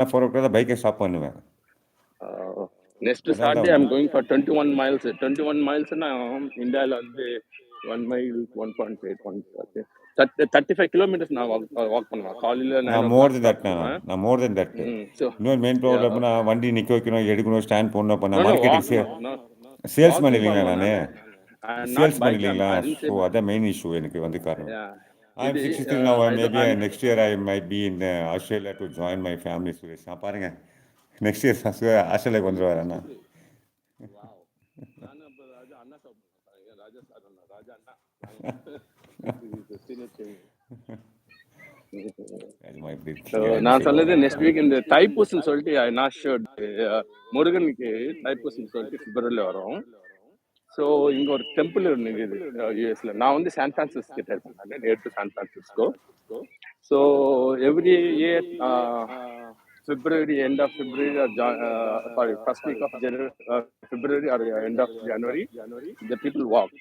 நான் 4 o'clock தான் பைக்கை ஸ்டாப் பண்ணுவேன். Next அதனால Saturday, தான் I'm going for 21 miles. 21 miles நான் இந்தியாவில் வந்து 1 mile 1.8 35 kilometers நான் வாக் பண்ணுவேன். காலையில் நான் 9 மோர் o'clock தென் ஸ்டார்ட் தட் பண்ணுவேன். நான் மோர் தென் தட். So இன்னொரு மெயின் ப்ராப்ளம் எப்படின்னா வண்டி நிற்க வைக்கணும், எடுக்கணும், ஸ்டாண்ட் போடணும். இப்போ நான் no மார்க்கெட்டுக்கு சேல்ஸ்மேன் walking இல்லைங்களா? பண்ணுவேன் நான் நானு. Not salesman bike. இல்லைங்களா? I didn't say ஸோ அதான் மெயின் இஷ்யூ எனக்கு வந்து காரணம். yeah. I am 63 now. Maybe next year I might be in Australia to join my family. Suresh நான் பாருங்க நெக்ஸ்ட் இயர் ஆஸ்திரேலியாவுக்கு வந்துடுவார் அண்ணா. நான் அப்போ ராஜா அண்ணா சாப்பிடுவேன். ராஜா சார் அண்ணா ராஜா அண்ணா நான் சொன்னது நெக்ஸ்ட் வீக் இந்த தைப்பூசம் சொல்லிட்டு நாட் ஷூர் முருகனுக்கு தைப்பூசம் சொல்லிட்டு பிப்ரவரியில் வரும். ஸோ இங்கே ஒரு டெம்பிள் இருக்குது யூஎஸ்ல. நான் வந்து சான் பிரான்சிஸ்கோ கிட்ட இருக்கேன், near to San Francisco. So every year February, end of February or sorry, first week of February or end of January, the people walk.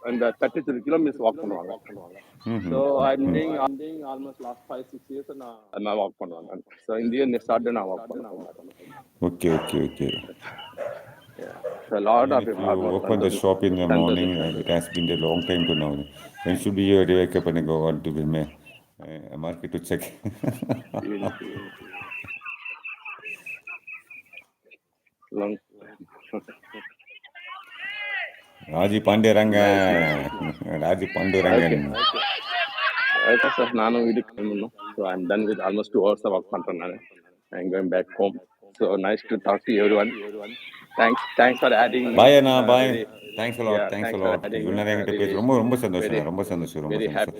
And 33 kilometers walk பண்ணுவாங்க. So I'm doing almost last 5-6 years நான் walk பண்ணுவேன். So in the year started நான் walk பண்ணுவேன். Okay. Yeah. So a lot of If you open the shop in the morning, it has been a long time to now. When should you wake up and go on to the market to check? Long. Raji பாண்டியரங்க. Okay, sir. நானும் வீட்டுக்கு கிளம்பணும். So I'm done with almost 2 hours walk பண்றேன் நான். I'm going back home. So nice to talk to everyone. Thanks for adding. Bye Anna, bye. Thanks a lot. Yeah, thanks a for lot. adding. இவ்வளோ நேரம் என்கிட்ட பேச ரொம்ப சந்தோஷம். ரொம்ப சந்தோஷம். Very happy.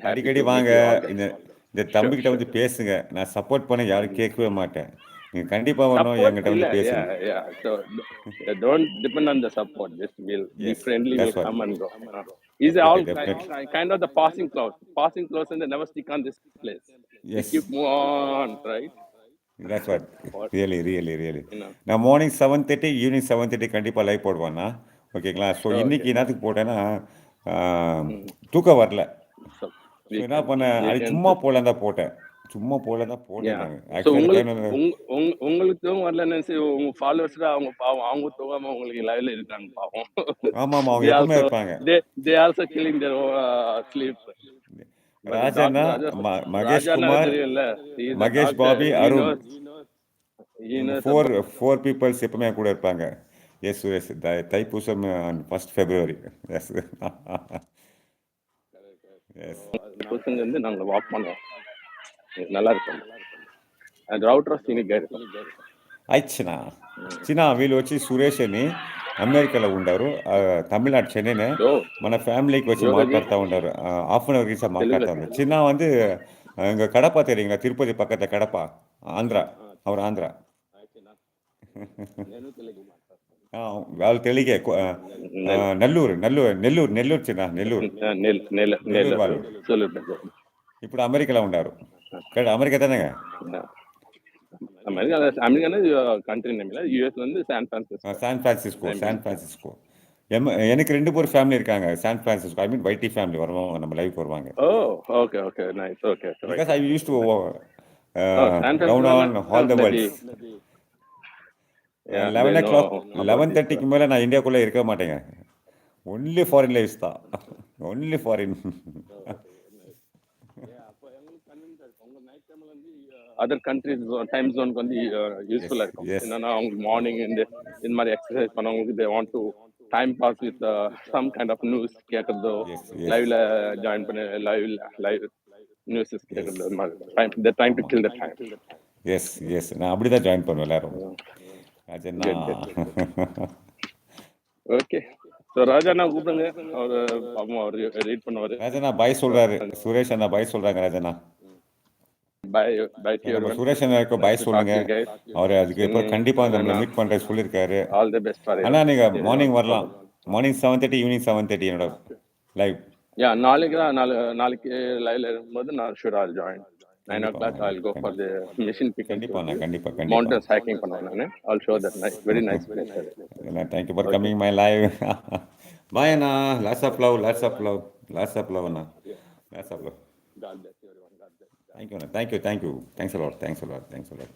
அடிக்கடி to meet வாங்க. you all. இந்த தம்பிக்கிட்ட வந்து பேசுங்க. நான் சப்போர்ட் பண்ண யாரும் கேட்கவே மாட்டேன். நீங்க கண்டிப்பா வரணும், Support என்கிட்ட வந்து இல்ல. பேசுங்க. Yeah. So don't depend on the support. Just will be Yes, friendly. that's Will what. come and go. Is all kind of the passing clouds and they never stick on this place. Yes. They keep move on, right? That's what. Really. You know. நான் morning 7:30 evening 7:30 கண்டிப்பாக live போடுவேன்னா ஓகேங்களா? So இன்னைக்கு என்னத்துக்கு போட்டேன்னா தூக்கம் வரல. So என்ன பண்ணேன், அது சும்மா போல தான் போட்டேன். நான் உங்களுக்கும் வரலன்னு உங்க ஃபாலோவர்ஸ் அவங்க பாவம், அவங்க தூங்காம உங்களுக்கு லைவ்ல இருக்காங்க பாவம். ஆமாம், அவங்க எப்பவுமே இருப்பாங்க. They also killing their sleep. ராஜாண்ணா, மகேஷ் குமார், மகேஷ் பாபி, அருண், 4 பீப்புள்ஸ் எப்பவுமே கூட இருப்பாங்க. Yes Thaipusam first February. Yes வந்து நாங்கள் வாக் பண்ணுவோம், நல்லா இருக்கும். అండ్ రౌటర్ సీనిక్ గైడ్ అయినా చిన్న వీళ్ళు వచ్చి సురేష్ అని అమెరికాలో ఉండారు, తమిళనాడు చెన్నైనే. మన ఫ్యామిலிக்கு வச்சு மாட்டாடுத்தா உண்டாரு. ஆஃப் அன் ஹவர் சார் மாட்டாடுத்தா உண்டாரு. சின்ன வந்து இங்கே கடப்பா தெரியுங்களா? திருப்பதி பக்கத்தில் கடப்பா, ஆந்திரா. அவர் ஆந்திரா. వాళ్ళు తెలుగే. నెల్లూరు చిన్న నెల్లూరు వాళ్ళు ఇప్పుడు అమెరికాలో ఉన్నారు. అమెరికా தானேங்க? அமெரிக்கான கண்ட்ரி நேம் இல்ல, யுஎஸ்ல வந்து சான் பிரான்சிஸ்கோ. எனக்கு 2 ஃபேமிலி இருக்காங்க சான் பிரான்சிஸ்கோ. ஐ மீன் வைட்டி ஃபேமிலி வருவாங்க, நம்ம லைவ் வருவாங்க. Okay nice. Okay because I used to round on all the world. 11:30க்கு மேலே நான் இந்தியாக்குள்ளே இருக்க மாட்டேங்க. ஒன்லி ஃபாரின் லைவ்ஸ் தான், only foreign. Other countries time ஜோனுக்கு வந்து யூஸ்ஃபுல்லாக இருக்கும். என்னன்னா அவங்களுக்கு மார்னிங் இந்த மாதிரி எக்ஸசைஸ் பண்ணவங்களுக்கு they want to time pass with some kind of news கேட்கறதோ, லைவ்ல ஜாயின் பண்ணி லைவ் நியூஸ் கேட்கறதோ, they trying to kill the time. Yes நான் அப்படி தான் ஜாயின் பண்ணுவேன் எல்லாரும். ஓகே. ஸோ ராஜாண்ணா கூப்பிடுங்க, அவர் ரீட் பண்ணுவார். ராஜாண்ணா பாய் சொல்றாரு, சுரேஷ் அண்ணா பாய் சொல்றாங்க. ராஜாண்ணா சுரேஷ் அண்ணாக்கு பாய் சொல்லுங்க. அவர் அதுக்கு இப்போ கண்டிப்பா நம்மளை மீட் பண்ற சொல்லியிருக்காரு. All the best for. அண்ணா நீங்க மார்னிங் வரலாம். மார்னிங் 7:30, ஈவினிங் 7:30 என்னோட லைவ். நாளைக்கு லைவ்ல இருக்கும்போது நான் sure all join. 9 o'clock I'll go for the mission picking. கண்டிப்பா mountains hiking பண்ணுவேன் நானு. I'll show that very nice place. Thank you for coming my live. Bye Anna. Lots of love Anna. Lots of love. God bless everyone. God bless. Thank you thank you thank you thanks a lot thanks a lot thanks a lot